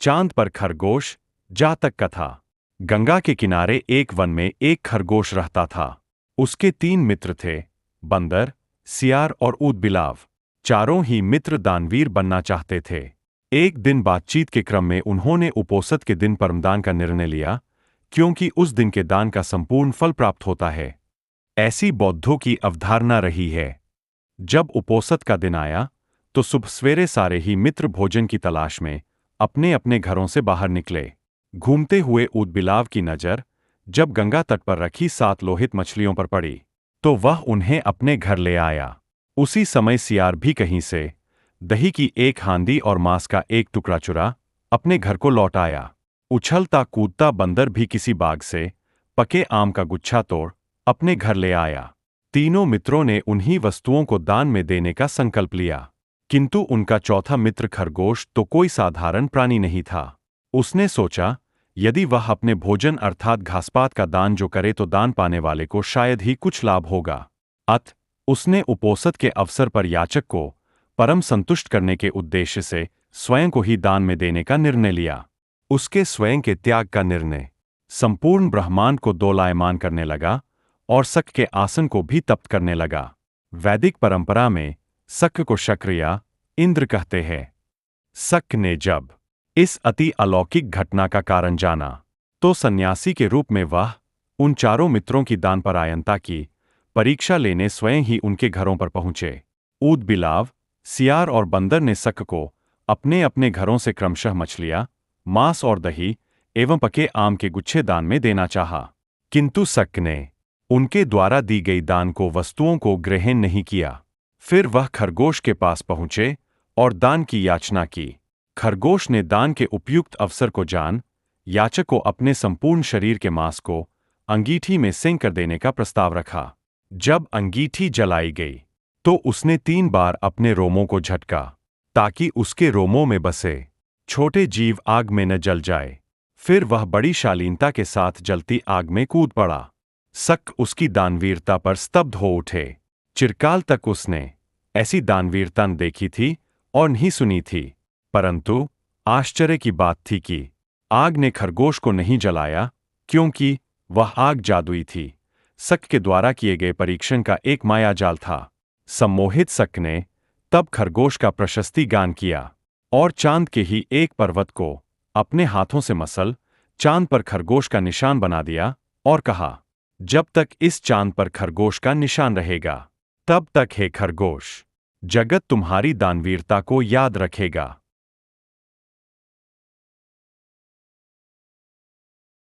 चांद पर खरगोश जातक कथा। गंगा के किनारे एक वन में एक खरगोश रहता था। उसके 3 मित्र थे, बंदर, सियार और ऊदबिलाव। चारों ही मित्र दानवीर बनना चाहते थे। एक दिन बातचीत के क्रम में उन्होंने उपोषद के दिन परमदान का निर्णय लिया, क्योंकि उस दिन के दान का संपूर्ण फल प्राप्त होता है। ऐसी बौद्धों की अवधारणा रही है। जब उपोषद का दिन आया तो सुबह सवेरे सारे ही मित्र भोजन की तलाश में अपने अपने घरों से बाहर निकले। घूमते हुए ऊदबिलाव की नजर जब गंगा तट पर रखी 7 लोहित मछलियों पर पड़ी तो वह उन्हें अपने घर ले आया। उसी समय सियार भी कहीं से दही की एक हांडी और मांस का एक टुकड़ा चुरा अपने घर को लौट आया। उछलता कूदता बंदर भी किसी बाग से पके आम का गुच्छा तोड़ अपने घर ले आया। तीनों मित्रों ने उन्हीं वस्तुओं को दान में देने का संकल्प लिया, किंतु उनका चौथा मित्र खरगोश तो कोई साधारण प्राणी नहीं था। उसने सोचा, यदि वह अपने भोजन अर्थात घासपात का दान जो करे तो दान पाने वाले को शायद ही कुछ लाभ होगा। अतः उसने उपोषद के अवसर पर याचक को परम संतुष्ट करने के उद्देश्य से स्वयं को ही दान में देने का निर्णय लिया। उसके स्वयं के त्याग का निर्णय संपूर्ण ब्रह्मांड को दोलायमान करने लगा और शक के आसन को भी तप्त करने लगा। वैदिक परंपरा में शक को शक्र या इंद्र कहते हैं। शक ने जब इस अति अलौकिक घटना का कारण जाना तो सन्यासी के रूप में वह उन चारों मित्रों की दानपरायणता की परीक्षा लेने स्वयं ही उनके घरों पर पहुंचे। ऊदबिलाव, सियार और बंदर ने शक को अपने अपने घरों से क्रमशः मछलियां, मांस और दही एवं पके आम के गुच्छे दान में देना चाहा, किंतु शक ने उनके द्वारा दी गई दान को वस्तुओं को ग्रहण नहीं किया। फिर वह खरगोश के पास पहुंचे और दान की याचना की। खरगोश ने दान के उपयुक्त अवसर को जान याचक को अपने संपूर्ण शरीर के मांस को अंगीठी में सेंक कर देने का प्रस्ताव रखा। जब अंगीठी जलाई गई तो उसने 3 बार अपने रोमों को झटका ताकि उसके रोमों में बसे छोटे जीव आग में न जल जाए। फिर वह बड़ी शालीनता के साथ जलती आग में कूद पड़ा। शक उसकी दानवीरता पर स्तब्ध हो उठे। चिरकाल तक उसने ऐसी दानवीरता न देखी थी और नहीं सुनी थी, परंतु आश्चर्य की बात थी कि आग ने खरगोश को नहीं जलाया, क्योंकि वह आग जादुई थी। शक के द्वारा किए गए परीक्षण का एक मायाजाल था। सम्मोहित शक ने तब खरगोश का प्रशस्ति गान किया और चांद के ही एक पर्वत को अपने हाथों से मसल चांद पर खरगोश का निशान बना दिया और कहा, जब तक इस चांद पर खरगोश का निशान रहेगा तब तक हे खरगोश, जगत तुम्हारी दानवीरता को याद रखेगा।